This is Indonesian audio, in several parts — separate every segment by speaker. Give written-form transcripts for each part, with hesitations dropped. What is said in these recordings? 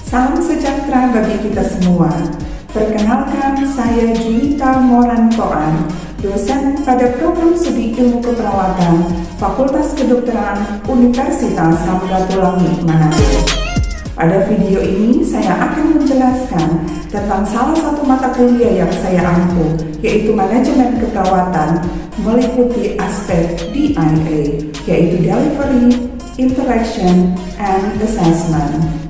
Speaker 1: Salam sejahtera bagi kita semua. Perkenalkan, saya Juwita Morantoan, dosen pada program studi ilmu keperawatan Fakultas Kedokteran Universitas Samratulangi Manado. Pada video ini saya akan menjelaskan tentang salah satu mata kuliah yang saya ampu, yaitu manajemen keperawatan, meliputi aspek DIA, yaitu Delivery, Interaction, and Assessment.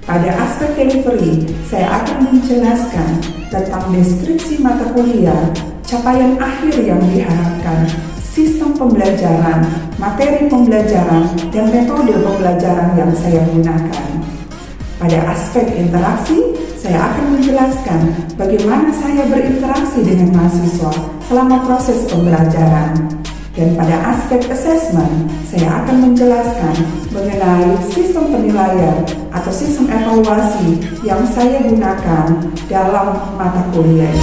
Speaker 1: Pada aspek delivery, saya akan menjelaskan tentang deskripsi mata kuliah, capaian akhir yang diharapkan, sistem pembelajaran, materi pembelajaran, dan metode pembelajaran yang saya gunakan. Pada aspek interaksi, saya akan menjelaskan bagaimana saya berinteraksi dengan mahasiswa selama proses pembelajaran. Dan pada aspek assessment, saya akan menjelaskan mengenai sistem penilaian atau sistem evaluasi yang saya gunakan dalam mata kuliah.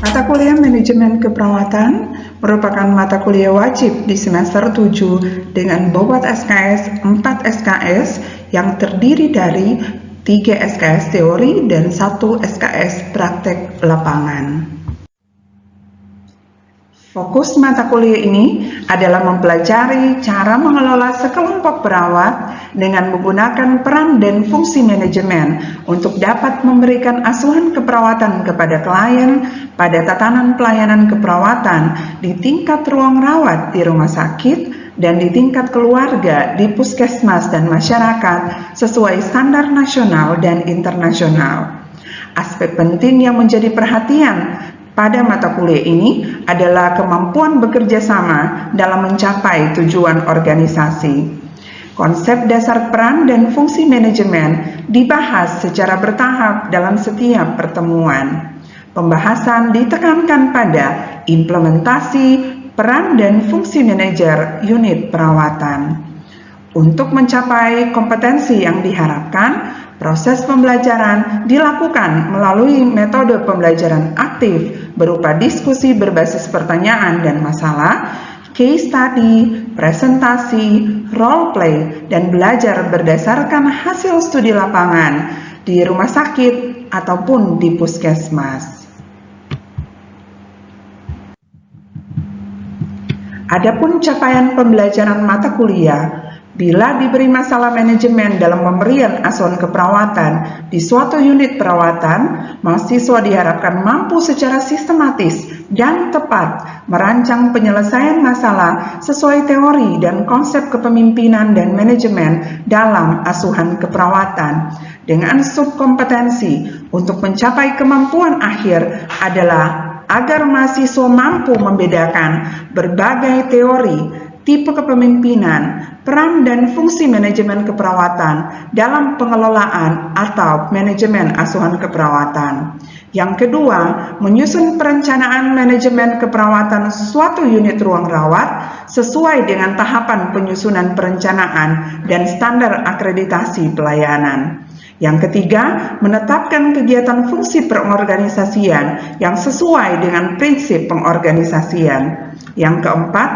Speaker 1: Mata kuliah manajemen keperawatan merupakan mata kuliah wajib di semester 7 dengan bobot SKS 4 SKS yang terdiri dari 3 SKS teori dan 1 SKS praktek lapangan. Fokus mata kuliah ini adalah mempelajari cara mengelola sekelompok perawat dengan menggunakan peran dan fungsi manajemen untuk dapat memberikan asuhan keperawatan kepada klien pada tatanan pelayanan keperawatan di tingkat ruang rawat di rumah sakit dan di tingkat keluarga di puskesmas dan masyarakat sesuai standar nasional dan internasional. Aspek penting yang menjadi perhatian pada mata kuliah ini adalah kemampuan bekerja sama dalam mencapai tujuan organisasi. Konsep dasar peran dan fungsi manajemen dibahas secara bertahap dalam setiap pertemuan. Pembahasan ditekankan pada implementasi peran dan fungsi manajer unit perawatan. Untuk mencapai kompetensi yang diharapkan, proses pembelajaran dilakukan melalui metode pembelajaran aktif berupa diskusi berbasis pertanyaan dan masalah, case study, presentasi, role play, dan belajar berdasarkan hasil studi lapangan di rumah sakit ataupun di puskesmas. Adapun capaian pembelajaran mata kuliah, bila diberi masalah manajemen dalam pemberian asuhan keperawatan di suatu unit perawatan, mahasiswa diharapkan mampu secara sistematis dan tepat merancang penyelesaian masalah sesuai teori dan konsep kepemimpinan dan manajemen dalam asuhan keperawatan. Dengan subkompetensi untuk mencapai kemampuan akhir adalah agar mahasiswa mampu membedakan berbagai teori, tipe kepemimpinan, peran dan fungsi manajemen keperawatan dalam pengelolaan atau manajemen asuhan keperawatan. Yang kedua, menyusun perencanaan manajemen keperawatan suatu unit ruang rawat sesuai dengan tahapan penyusunan perencanaan dan standar akreditasi pelayanan. Yang ketiga, menetapkan kegiatan fungsi pengorganisasian yang sesuai dengan prinsip pengorganisasian. Yang keempat,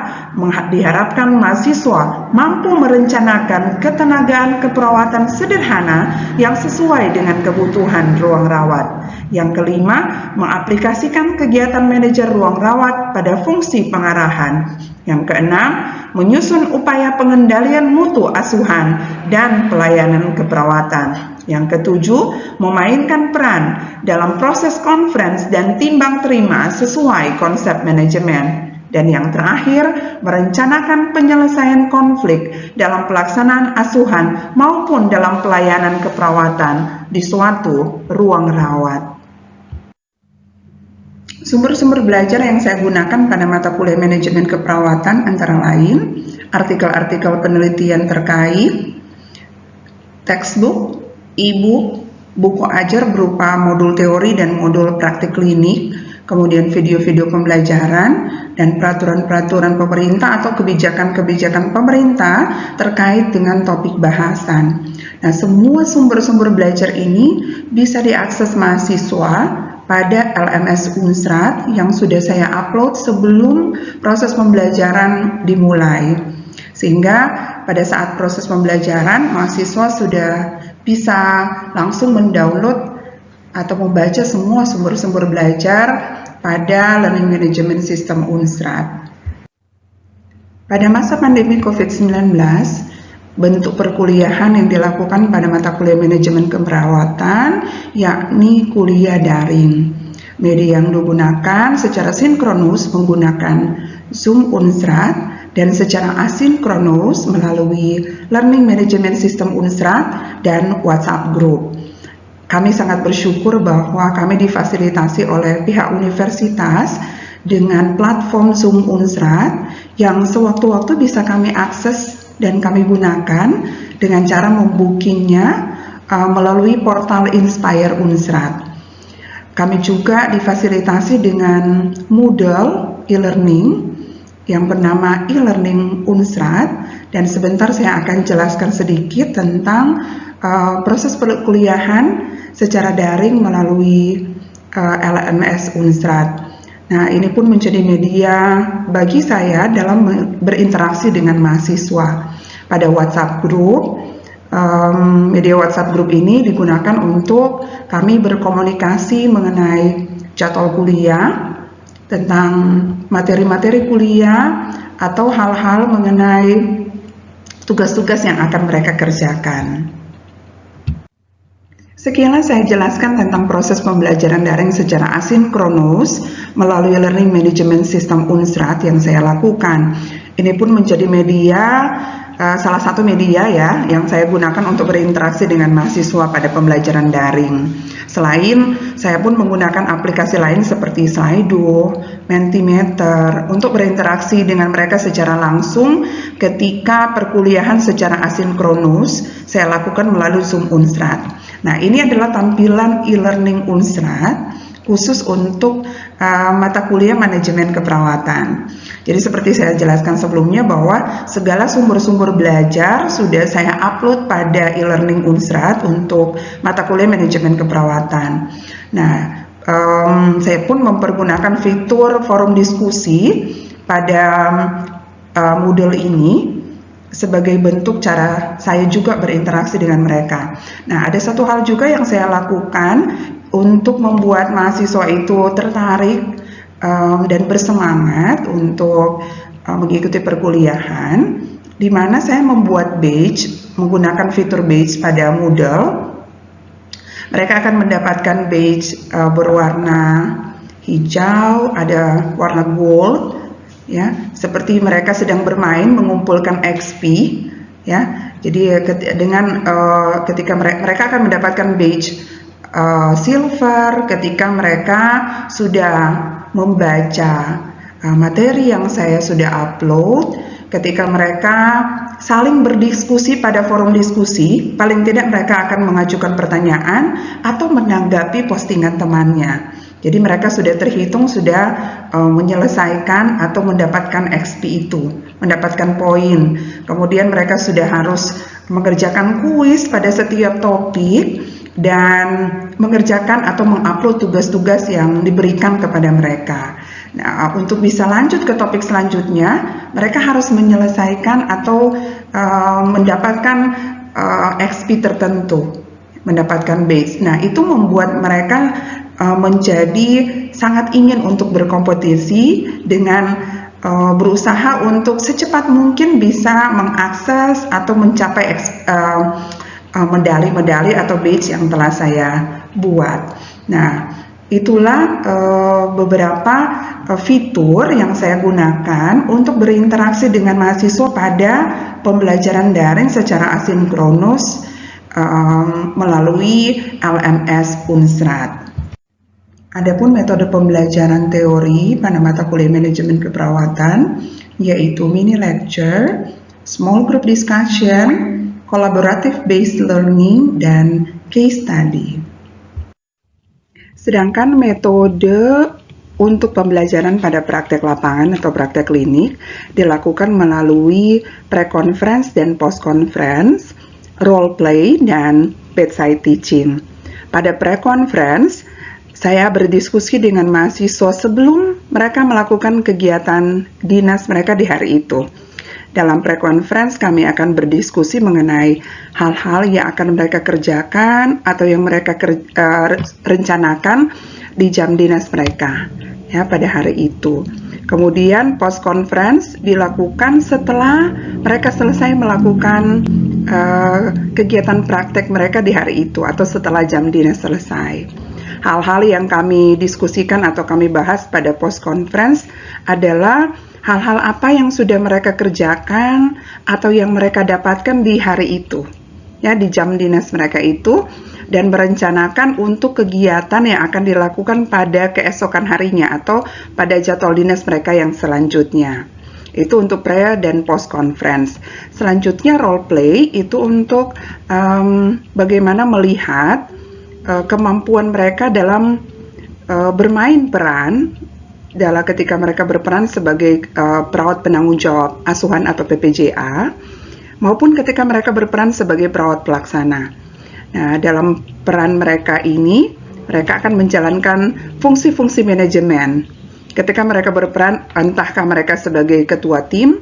Speaker 1: diharapkan mahasiswa mampu merencanakan ketenagaan keperawatan sederhana yang sesuai dengan kebutuhan ruang rawat. Yang kelima, mengaplikasikan kegiatan manajer ruang rawat pada fungsi pengarahan. Yang keenam, menyusun upaya pengendalian mutu asuhan dan pelayanan keperawatan. Yang ketujuh, memainkan peran dalam proses conference dan timbang terima sesuai konsep manajemen. Dan yang terakhir, merencanakan penyelesaian konflik dalam pelaksanaan asuhan maupun dalam pelayanan keperawatan di suatu ruang rawat. Sumber-sumber belajar yang saya gunakan pada mata kuliah manajemen keperawatan antara lain artikel-artikel penelitian terkait, textbook, e-book, buku ajar berupa modul teori dan modul praktik klinik, kemudian video-video pembelajaran, dan peraturan-peraturan pemerintah atau kebijakan-kebijakan pemerintah terkait dengan topik bahasan. Nah, semua sumber-sumber belajar ini bisa diakses mahasiswa pada LMS Unsrat yang sudah saya upload sebelum proses pembelajaran dimulai. Sehingga pada saat proses pembelajaran mahasiswa sudah bisa langsung mendownload atau membaca semua sumber-sumber belajar pada Learning Management System Unstrat. Pada masa pandemi COVID-19, bentuk perkuliahan yang dilakukan pada mata kuliah manajemen keperawatan yakni kuliah daring. Media yang digunakan secara sinkronus menggunakan Zoom Unstrat dan secara asinkronus melalui Learning Management System Unstrat dan WhatsApp Group. Kami sangat bersyukur bahwa kami difasilitasi oleh pihak universitas dengan platform Zoom Unstrat yang sewaktu-waktu bisa kami akses dan kami gunakan dengan cara membookingnya melalui portal Inspire Unstrat. Kami juga difasilitasi dengan Moodle e-learning yang bernama e-learning Unstrat, dan sebentar saya akan jelaskan sedikit tentang proses perkuliahan secara daring melalui LMS Unstrat. Nah, ini pun menjadi media bagi saya dalam berinteraksi dengan mahasiswa. Pada WhatsApp Group, media WhatsApp Group ini digunakan untuk kami berkomunikasi mengenai jadwal kuliah, tentang materi-materi kuliah, atau hal-hal mengenai tugas-tugas yang akan mereka kerjakan. Sekianlah saya jelaskan tentang proses pembelajaran daring secara asinkronus melalui Learning Management System Unstrat yang saya lakukan. Ini pun menjadi media, salah satu media ya yang saya gunakan untuk berinteraksi dengan mahasiswa pada pembelajaran daring. Selain, saya pun menggunakan aplikasi lain seperti Slido, Mentimeter untuk berinteraksi dengan mereka secara langsung ketika perkuliahan secara asinkronus saya lakukan melalui Zoom Unstrat. Nah, ini adalah tampilan e-learning Unstrat khusus untuk mata kuliah manajemen keperawatan. Jadi seperti saya jelaskan sebelumnya bahwa segala sumber-sumber belajar sudah saya upload pada e-learning Unstrat untuk mata kuliah manajemen keperawatan. Nah, saya pun mempergunakan fitur forum diskusi pada Moodle ini sebagai bentuk cara saya juga berinteraksi dengan mereka. Nah, ada satu hal juga yang saya lakukan untuk membuat mahasiswa itu tertarik dan bersemangat untuk mengikuti perkuliahan, di mana saya membuat badge menggunakan fitur badge pada Moodle. Mereka akan mendapatkan badge berwarna hijau, ada warna gold, ya, seperti mereka sedang bermain mengumpulkan XP, ya. Jadi dengan ketika mereka akan mendapatkan badge silver ketika mereka sudah membaca materi yang saya sudah upload, ketika mereka saling berdiskusi pada forum diskusi, paling tidak mereka akan mengajukan pertanyaan atau menanggapi postingan temannya. Jadi mereka sudah terhitung sudah menyelesaikan atau mendapatkan XP itu, mendapatkan poin. Kemudian mereka sudah harus mengerjakan kuis pada setiap topik dan mengerjakan atau mengupload tugas-tugas yang diberikan kepada mereka. Nah, untuk bisa lanjut ke topik selanjutnya, mereka harus menyelesaikan atau mendapatkan XP tertentu, mendapatkan badge. Nah, itu membuat mereka menjadi sangat ingin untuk berkompetisi dengan berusaha untuk secepat mungkin bisa mengakses atau mencapai medali-medali atau badge yang telah saya buat. Nah, itulah beberapa fitur yang saya gunakan untuk berinteraksi dengan mahasiswa pada pembelajaran daring secara asinkronus melalui LMS Unstrat. Adapun metode pembelajaran teori pada mata kuliah manajemen keperawatan yaitu mini lecture, small group discussion, collaborative based learning, dan case study. Sedangkan metode untuk pembelajaran pada praktek lapangan atau praktek klinik dilakukan melalui pre-conference dan post-conference, role play, dan bedside teaching. Pada pre-conference, saya berdiskusi dengan mahasiswa sebelum mereka melakukan kegiatan dinas mereka di hari itu. Dalam pre-conference kami akan berdiskusi mengenai hal-hal yang akan mereka kerjakan atau yang mereka rencanakan di jam dinas mereka ya pada hari itu. Kemudian post-conference dilakukan setelah mereka selesai melakukan kegiatan praktek mereka di hari itu atau setelah jam dinas selesai. Hal-hal yang kami diskusikan atau kami bahas pada post-conference adalah hal-hal apa yang sudah mereka kerjakan atau yang mereka dapatkan di hari itu, ya di jam dinas mereka itu, dan merencanakan untuk kegiatan yang akan dilakukan pada keesokan harinya atau pada jadwal dinas mereka yang selanjutnya. Itu untuk pre dan post conference. Selanjutnya role play itu untuk bagaimana melihat kemampuan mereka dalam bermain peran dalam ketika mereka berperan sebagai perawat penanggung jawab asuhan atau PPJA maupun ketika mereka berperan sebagai perawat pelaksana. Nah, dalam peran mereka ini mereka akan menjalankan fungsi-fungsi manajemen. Ketika mereka berperan entahkah mereka sebagai ketua tim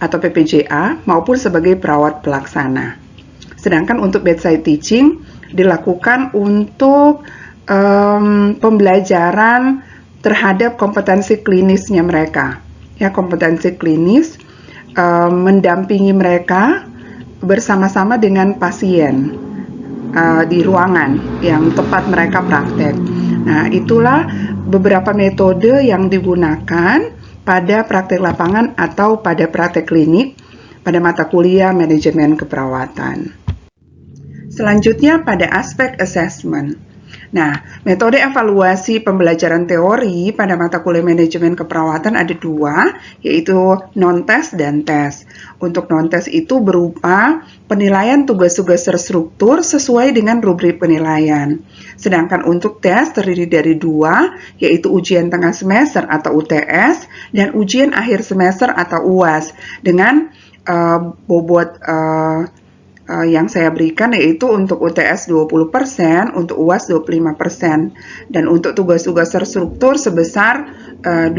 Speaker 1: atau PPJA maupun sebagai perawat pelaksana. Sedangkan untuk bedside teaching dilakukan untuk pembelajaran terhadap kompetensi klinisnya mereka. Ya, kompetensi klinis mendampingi mereka bersama-sama dengan pasien di ruangan yang tempat mereka praktek. Nah, itulah beberapa metode yang digunakan pada praktek lapangan atau pada praktek klinik pada mata kuliah manajemen keperawatan. Selanjutnya pada aspek assessment. Nah, metode evaluasi pembelajaran teori pada mata kuliah manajemen keperawatan ada dua, yaitu non-tes dan tes. Untuk non-tes itu berupa penilaian tugas-tugas terstruktur sesuai dengan rubrik penilaian. Sedangkan untuk tes terdiri dari dua, yaitu ujian tengah semester atau UTS dan ujian akhir semester atau UAS dengan bobot yang saya berikan yaitu untuk UTS 20%, untuk UAS 25%, dan untuk tugas-tugas terstruktur sebesar 20%.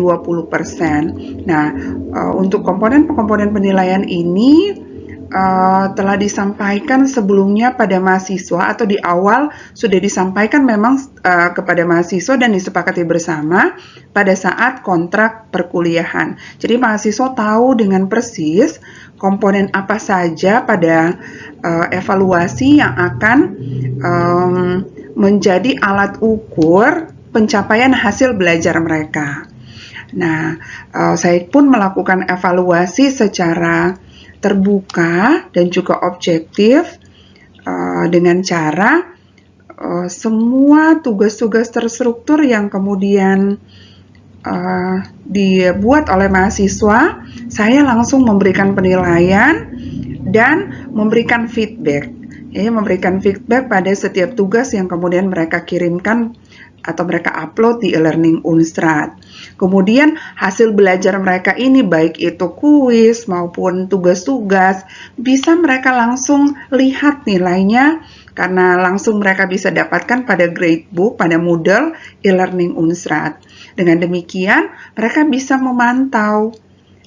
Speaker 1: Nah, untuk komponen-komponen penilaian ini telah disampaikan sebelumnya pada mahasiswa atau di awal sudah disampaikan memang kepada mahasiswa dan disepakati bersama pada saat kontrak perkuliahan. Jadi mahasiswa tahu dengan persis komponen apa saja pada evaluasi yang akan menjadi alat ukur pencapaian hasil belajar mereka. Nah, saya pun melakukan evaluasi secara terbuka dan juga objektif dengan cara semua tugas-tugas terstruktur yang kemudian dibuat oleh mahasiswa, saya langsung memberikan penilaian dan memberikan feedback. Ya, memberikan feedback pada setiap tugas yang kemudian mereka kirimkan atau mereka upload di e-learning Unstrad. Kemudian hasil belajar mereka ini baik itu kuis maupun tugas-tugas bisa mereka langsung lihat nilainya karena langsung mereka bisa dapatkan pada gradebook, pada Moodle e-learning Unstrad. Dengan demikian mereka bisa memantau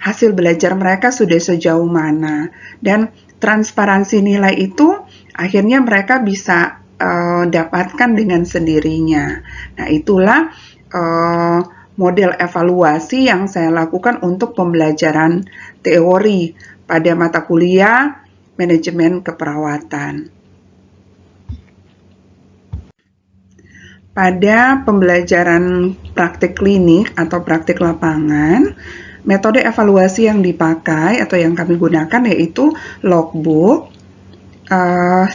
Speaker 1: hasil belajar mereka sudah sejauh mana dan transparansi nilai itu akhirnya mereka bisa dapatkan dengan sendirinya. Nah, itulah model evaluasi yang saya lakukan untuk pembelajaran teori pada mata kuliah manajemen keperawatan. Pada pembelajaran praktik klinik atau praktik lapangan, metode evaluasi yang dipakai atau yang kami gunakan yaitu logbook,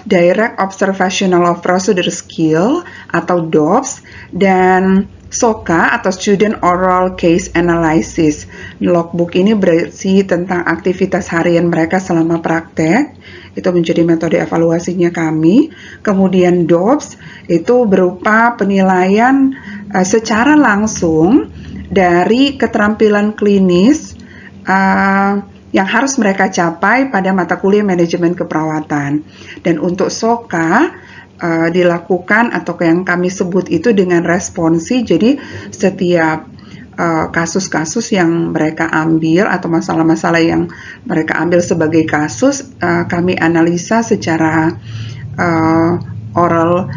Speaker 1: Direct Observational of Procedure Skill atau DOPS, dan SOCA atau Student Oral Case Analysis. Logbook ini berisi tentang aktivitas harian mereka selama praktek, itu menjadi metode evaluasinya kami. Kemudian DOPS itu berupa penilaian secara langsung dari keterampilan klinis yang harus mereka capai pada mata kuliah manajemen keperawatan. Dan untuk SOCA dilakukan atau yang kami sebut itu dengan responsi. Jadi setiap kasus-kasus yang mereka ambil atau masalah-masalah yang mereka ambil sebagai kasus, kami analisa secara oral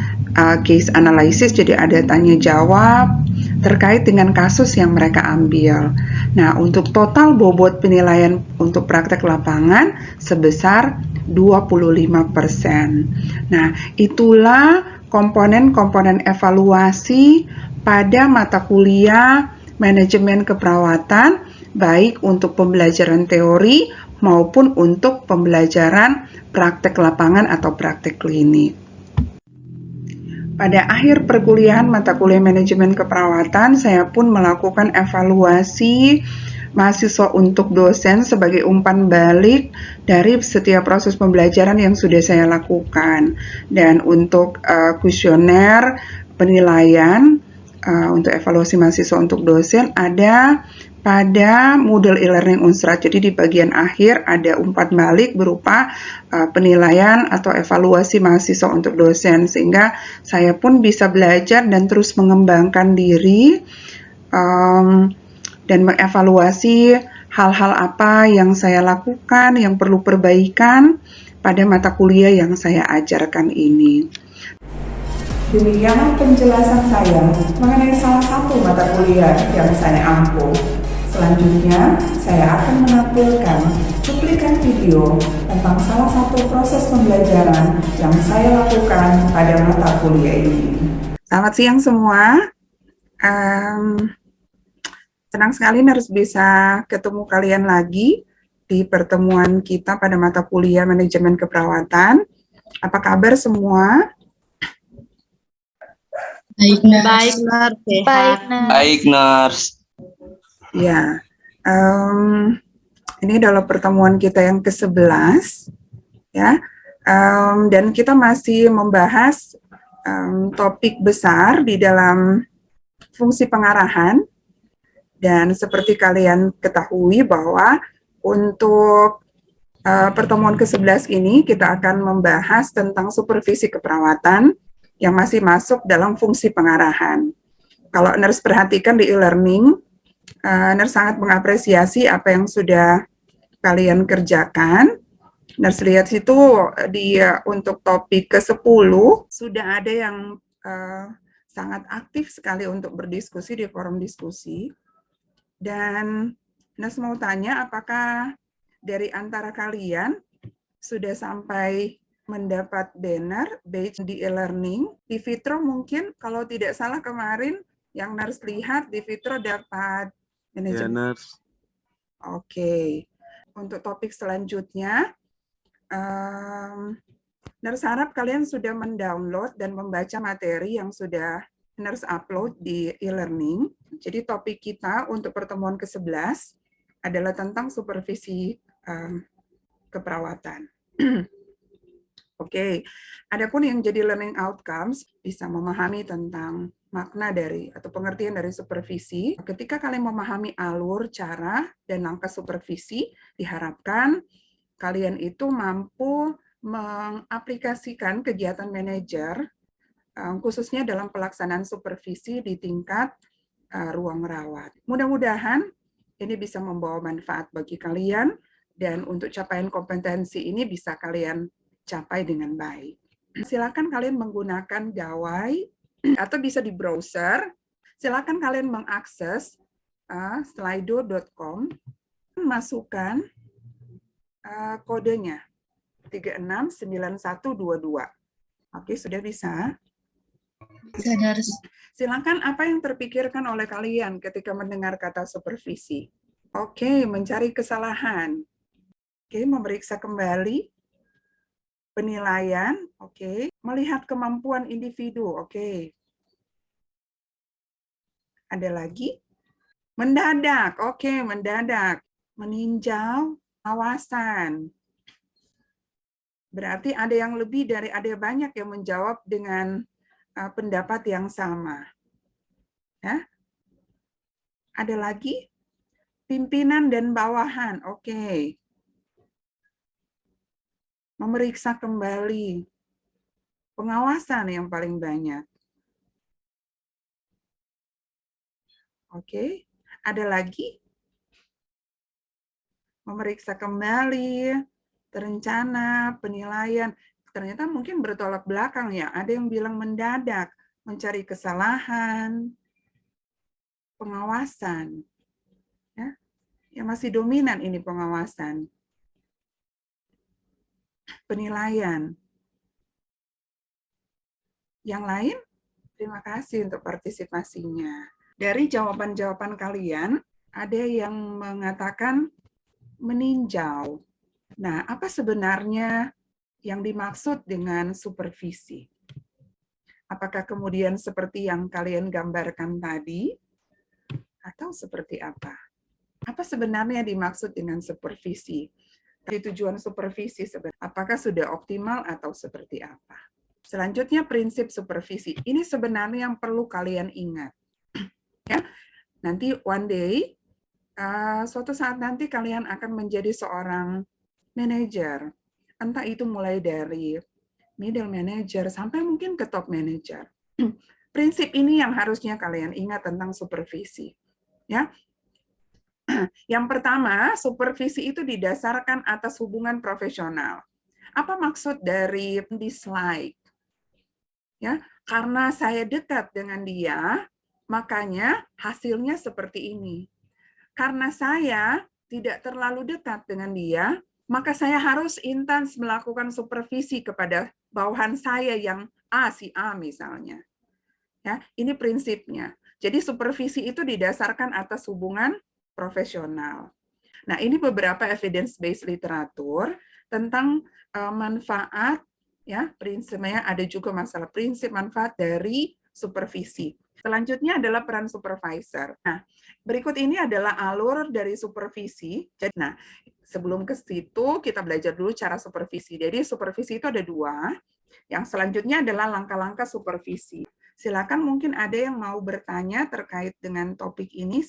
Speaker 1: case analysis, jadi ada tanya jawab terkait dengan kasus yang mereka ambil. Nah, untuk total bobot penilaian untuk praktek lapangan sebesar 25%. Nah, itulah komponen-komponen evaluasi pada mata kuliah manajemen keperawatan, baik untuk pembelajaran teori maupun untuk pembelajaran praktek lapangan atau praktek klinik. Pada akhir perkuliahan mata kuliah manajemen keperawatan, saya pun melakukan evaluasi mahasiswa untuk dosen sebagai umpan balik dari setiap proses pembelajaran yang sudah saya lakukan. Dan untuk kuesioner penilaian untuk evaluasi mahasiswa untuk dosen ada pada Moodle e-learning Unsrat. Jadi di bagian akhir ada umpan balik berupa penilaian atau evaluasi mahasiswa untuk dosen, sehingga saya pun bisa belajar dan terus mengembangkan diri dan mengevaluasi hal-hal apa yang saya lakukan, yang perlu perbaikan pada mata kuliah yang saya ajarkan ini. Demikian penjelasan saya mengenai salah satu mata kuliah yang saya ampuh. Selanjutnya, saya akan menampilkan cuplikan video tentang salah satu proses pembelajaran yang saya lakukan pada mata kuliah ini. Selamat siang semua. Senang sekali harus bisa ketemu kalian lagi di pertemuan kita pada mata kuliah manajemen keperawatan. Apa kabar semua?
Speaker 2: Baik, Nurse. Baik, Nurse.
Speaker 1: Ya, ini adalah pertemuan kita yang ke-11, ya, dan kita masih membahas topik besar di dalam fungsi pengarahan. Dan seperti kalian ketahui bahwa untuk pertemuan ke-11 ini kita akan membahas tentang supervisi keperawatan yang masih masuk dalam fungsi pengarahan. Kalau Nurse perhatikan di e-learning, Nurse sangat mengapresiasi apa yang sudah kalian kerjakan. Nurse lihat situ untuk topik ke-10 sudah ada yang sangat aktif sekali untuk berdiskusi di forum diskusi. Dan Nurse mau tanya, apakah dari antara kalian sudah sampai mendapat banner badge di e-learning? Di Vitro mungkin, kalau tidak salah kemarin yang Nurse lihat di Vitro dapat manajemen.
Speaker 2: Ya, Nurse.
Speaker 1: Oke. Untuk topik selanjutnya, Nurse harap kalian sudah mendownload dan membaca materi yang sudah Nurse upload di e-learning. Jadi topik kita untuk pertemuan ke-11 adalah tentang supervisi keperawatan. Oke, adapun yang jadi learning outcomes bisa memahami tentang makna dari atau pengertian dari supervisi. Ketika kalian memahami alur, cara, dan langkah supervisi, diharapkan kalian itu mampu mengaplikasikan kegiatan manajer khususnya dalam pelaksanaan supervisi di tingkat ruang rawat. Mudah-mudahan ini bisa membawa manfaat bagi kalian dan untuk capaian kompetensi ini bisa kalian capai dengan baik. Silakan kalian menggunakan gawai atau bisa di browser. Silakan kalian mengakses slido.com, masukkan kodenya 369122. Oke, sudah bisa? Silakan, apa yang terpikirkan oleh kalian ketika mendengar kata supervisi? Oke, mencari kesalahan. Oke, memeriksa kembali. Penilaian, oke. Melihat kemampuan individu, oke. Ada lagi? Mendadak, oke, mendadak. Meninjau kawasan. Berarti ada yang lebih dari, ada banyak yang menjawab dengan pendapat yang sama. Ya. Ada lagi? Pimpinan dan bawahan, oke. Memeriksa kembali. Pengawasan yang paling banyak. Oke. Ada lagi? Memeriksa kembali, terencana, penilaian. Ternyata mungkin bertolak belakang ya. Ada yang bilang mendadak, mencari kesalahan, pengawasan. Ya, yang masih dominan ini pengawasan. Penilaian. Yang lain, terima kasih untuk partisipasinya. Dari jawaban-jawaban kalian, ada yang mengatakan meninjau. Nah, apa sebenarnya yang dimaksud dengan supervisi? Apakah kemudian seperti yang kalian gambarkan tadi, atau seperti apa? Apa sebenarnya dimaksud dengan supervisi? Tujuan supervisi sebenarnya, apakah sudah optimal atau seperti apa? Selanjutnya prinsip supervisi. Ini sebenarnya yang perlu kalian ingat. Ya, nanti one day, suatu saat nanti kalian akan menjadi seorang manajer. Entah itu mulai dari middle manager sampai mungkin ke top manager. Prinsip ini yang harusnya kalian ingat tentang supervisi. Ya, yang pertama, supervisi itu didasarkan atas hubungan profesional. Apa maksud dari dislike? Ya, karena saya dekat dengan dia, makanya hasilnya seperti ini. Karena saya tidak terlalu dekat dengan dia, maka saya harus intens melakukan supervisi kepada bawahan saya yang A, si A misalnya. Ya, ini prinsipnya. Jadi supervisi itu didasarkan atas hubungan profesional. Nah, ini beberapa evidence-based literatur tentang manfaat, ya, prinsipnya ada juga masalah prinsip manfaat dari supervisi. Selanjutnya adalah peran supervisor. Nah, berikut ini adalah alur dari supervisi. Jadi, nah, sebelum ke situ kita belajar dulu cara supervisi. Jadi supervisi itu ada dua. Yang selanjutnya adalah langkah-langkah supervisi. Silakan mungkin ada yang mau bertanya terkait dengan topik ini.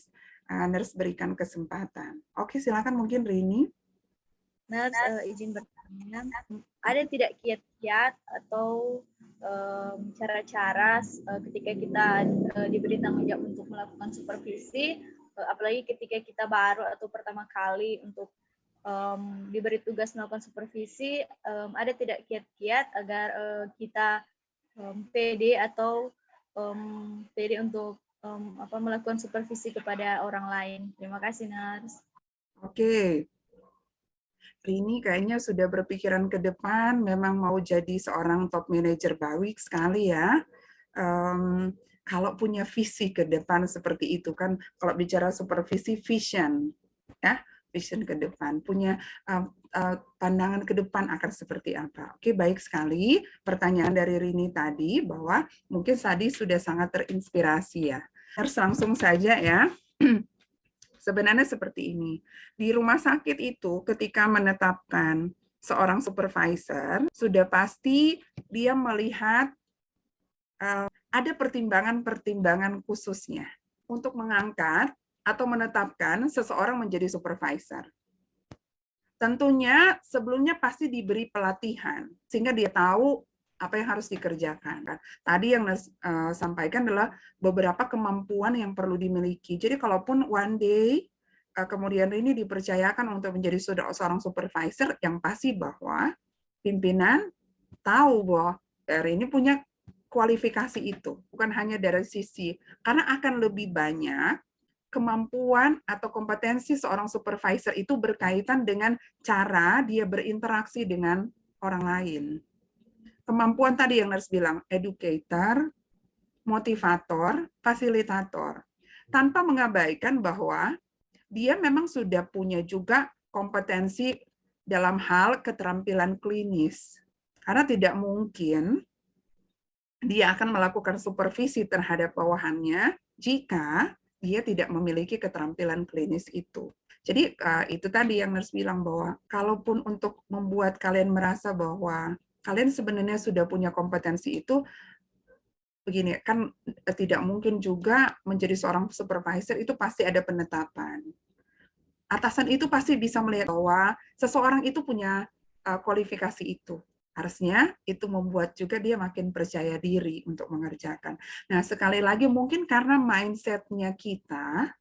Speaker 1: Nurse berikan kesempatan. Oke, silakan mungkin Rini.
Speaker 3: Nurse izin bertanya, ada tidak kiat-kiat atau cara-cara ketika kita diberi tanggung jawab untuk melakukan supervisi, apalagi ketika kita baru atau pertama kali untuk diberi tugas melakukan supervisi, ada tidak kiat-kiat agar kita pede atau pede untuk melakukan supervisi kepada orang lain. Terima kasih, Nurse.
Speaker 1: Oke. Rini kayaknya sudah berpikiran ke depan, memang mau jadi seorang top manager Bawik sekali ya. Kalau punya visi ke depan seperti itu kan, kalau bicara supervisi vision, ya vision ke depan, punya pandangan ke depan akan seperti apa. Oke, baik sekali pertanyaan dari Rini tadi bahwa mungkin tadi sudah sangat terinspirasi ya. Harus langsung saja ya. Sebenarnya seperti ini. Di rumah sakit itu ketika menetapkan seorang supervisor, sudah pasti dia melihat ada pertimbangan-pertimbangan khususnya untuk mengangkat atau menetapkan seseorang menjadi supervisor. Tentunya sebelumnya pasti diberi pelatihan, sehingga dia tahu apa yang harus dikerjakan. Tadi yang sampaikan adalah beberapa kemampuan yang perlu dimiliki. Jadi kalaupun one day kemudian ini dipercayakan untuk menjadi seorang supervisor, yang pasti bahwa pimpinan tahu bahwa dari ini punya kualifikasi itu, bukan hanya dari sisi, karena akan lebih banyak kemampuan atau kompetensi seorang supervisor itu berkaitan dengan cara dia berinteraksi dengan orang lain. Kemampuan tadi yang harus bilang, educator, motivator, fasilitator. Tanpa mengabaikan bahwa dia memang sudah punya juga kompetensi dalam hal keterampilan klinis. Karena tidak mungkin dia akan melakukan supervisi terhadap bawahannya jika dia tidak memiliki keterampilan klinis itu. Jadi itu tadi yang nurse bilang bahwa kalaupun untuk membuat kalian merasa bahwa kalian sebenarnya sudah punya kompetensi itu, begini, kan tidak mungkin juga menjadi seorang supervisor itu pasti ada penetapan. Atasan itu pasti bisa melihat bahwa seseorang itu punya kualifikasi itu. Harusnya itu membuat juga dia makin percaya diri untuk mengerjakan. Nah, sekali lagi mungkin karena mindset-nya kita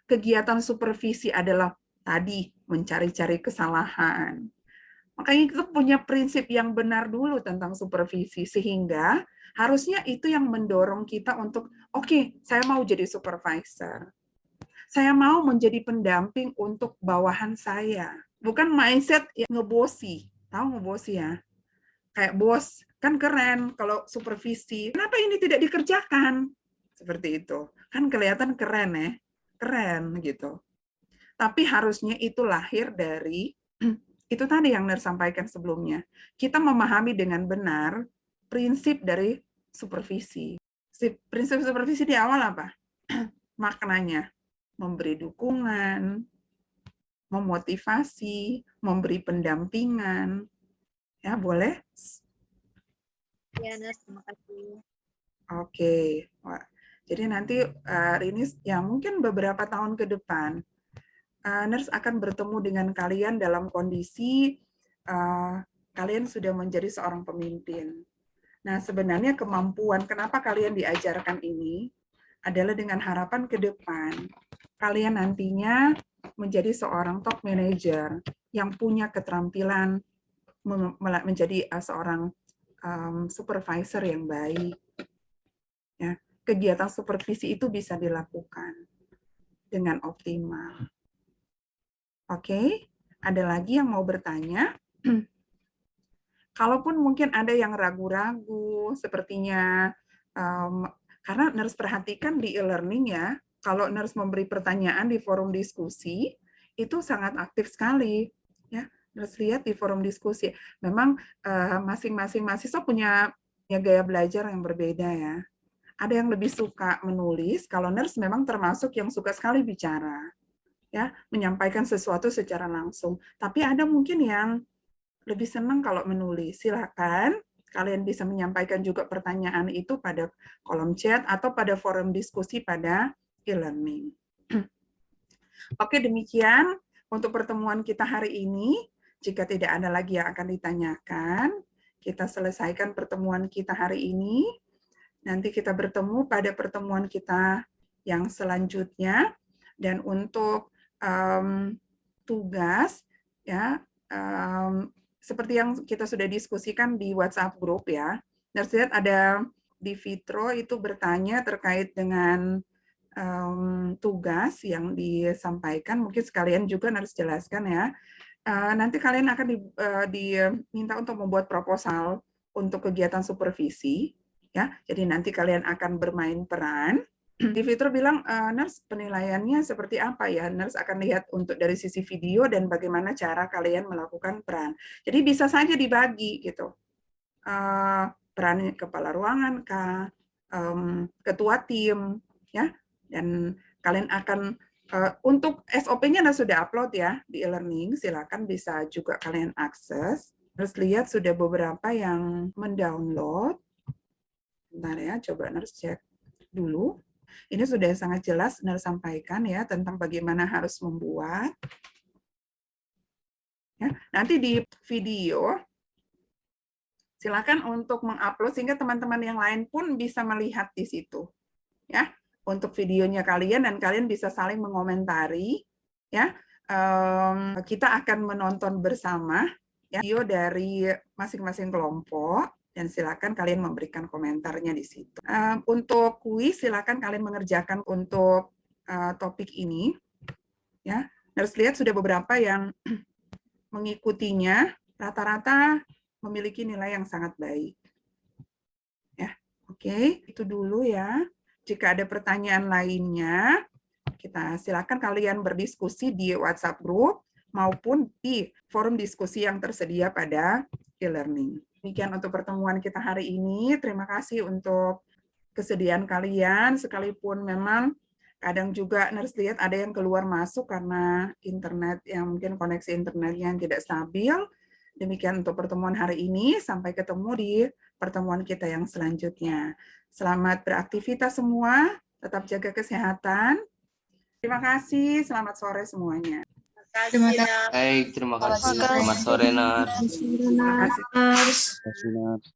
Speaker 1: kegiatan supervisi adalah tadi mencari-cari kesalahan. Makanya kita punya prinsip yang benar dulu tentang supervisi, sehingga harusnya itu yang mendorong kita untuk, oke, saya mau jadi supervisor. Saya mau menjadi pendamping untuk bawahan saya. Bukan mindset yang ngebosi. Tahu ngebosi ya? Kayak bos, kan keren kalau supervisi. Kenapa ini tidak dikerjakan? Seperti itu. Kan kelihatan keren ya. Keren gitu. Tapi harusnya itu lahir dari itu tadi yang Ner sampaikan sebelumnya. Kita memahami dengan benar prinsip dari supervisi. Prinsip supervisi di awal apa? Maknanya, memberi dukungan, memotivasi, memberi pendampingan. Ya, boleh?
Speaker 3: Ya, Ners, terima kasih.
Speaker 1: Oke. Wah. Jadi nanti ini ya mungkin beberapa tahun ke depan, Ners akan bertemu dengan kalian dalam kondisi kalian sudah menjadi seorang pemimpin. Nah, sebenarnya kemampuan kenapa kalian diajarkan ini adalah dengan harapan ke depan kalian nantinya menjadi seorang top manager yang punya keterampilan menjadi seorang supervisor yang baik. Ya, kegiatan supervisi itu bisa dilakukan dengan optimal. Oke, ada lagi yang mau bertanya? Kalaupun mungkin ada yang ragu-ragu, sepertinya karena Ners perhatikan di e-learning ya, kalau Ners memberi pertanyaan di forum diskusi, itu sangat aktif sekali. Ya, Ners lihat di forum diskusi, memang masing-masing mahasiswa punya gaya belajar yang berbeda ya. Ada yang lebih suka menulis, kalau Ners memang termasuk yang suka sekali bicara. Ya, menyampaikan sesuatu secara langsung. Tapi ada mungkin yang lebih senang kalau menulis. Silakan kalian bisa menyampaikan juga pertanyaan itu pada kolom chat atau pada forum diskusi pada e-learning. Oke, demikian untuk pertemuan kita hari ini. Jika tidak ada lagi yang akan ditanyakan, kita selesaikan pertemuan kita hari ini. Nanti kita bertemu pada pertemuan kita yang selanjutnya. Dan untuk tugas, ya, seperti yang kita sudah diskusikan di WhatsApp group ya. Ners lihat ada di Fitro itu bertanya terkait dengan tugas yang disampaikan. Mungkin sekalian juga Ners jelaskan ya. Nanti kalian akan diminta untuk membuat proposal untuk kegiatan supervisi. Ya, jadi nanti kalian akan bermain peran. Di Fitro bilang, Ners penilaiannya seperti apa ya? Ners akan lihat untuk dari sisi video dan bagaimana cara kalian melakukan peran. Jadi bisa saja dibagi gitu. Peran kepala ruangan kah, ketua tim, ya. Dan kalian akan untuk SOP-nya sudah upload ya di e-learning. Silakan bisa juga kalian akses. Terus lihat sudah beberapa yang mendownload. Bentar ya, coba Ners cek dulu. Ini sudah sangat jelas Ners sampaikan ya tentang bagaimana harus membuat. Ya, nanti di video silakan untuk mengupload sehingga teman-teman yang lain pun bisa melihat di situ. Ya, untuk videonya kalian dan kalian bisa saling mengomentari. Ya, kita akan menonton bersama ya, video dari masing-masing kelompok. Dan silakan kalian memberikan komentarnya di situ. Untuk kuis, silakan kalian mengerjakan untuk topik ini. Ya, harus lihat sudah beberapa yang mengikutinya, rata-rata memiliki nilai yang sangat baik. Ya, oke, itu dulu ya. Jika ada pertanyaan lainnya, kita silakan kalian berdiskusi di WhatsApp group maupun di forum diskusi yang tersedia pada e-learning. Demikian untuk pertemuan kita hari ini. Terima kasih untuk kesediaan kalian, sekalipun memang kadang juga Ners lihat ada yang keluar masuk karena internet yang mungkin koneksi internetnya yang tidak stabil. Demikian untuk pertemuan hari ini. Sampai ketemu di pertemuan kita yang selanjutnya. Selamat beraktivitas semua. Tetap jaga kesehatan. Terima kasih. Selamat sore semuanya.
Speaker 2: Terima kasih.
Speaker 4: Baik, terima kasih. Selamat sore, Nars.
Speaker 1: Terima kasih.
Speaker 4: Terima kasih, Nars.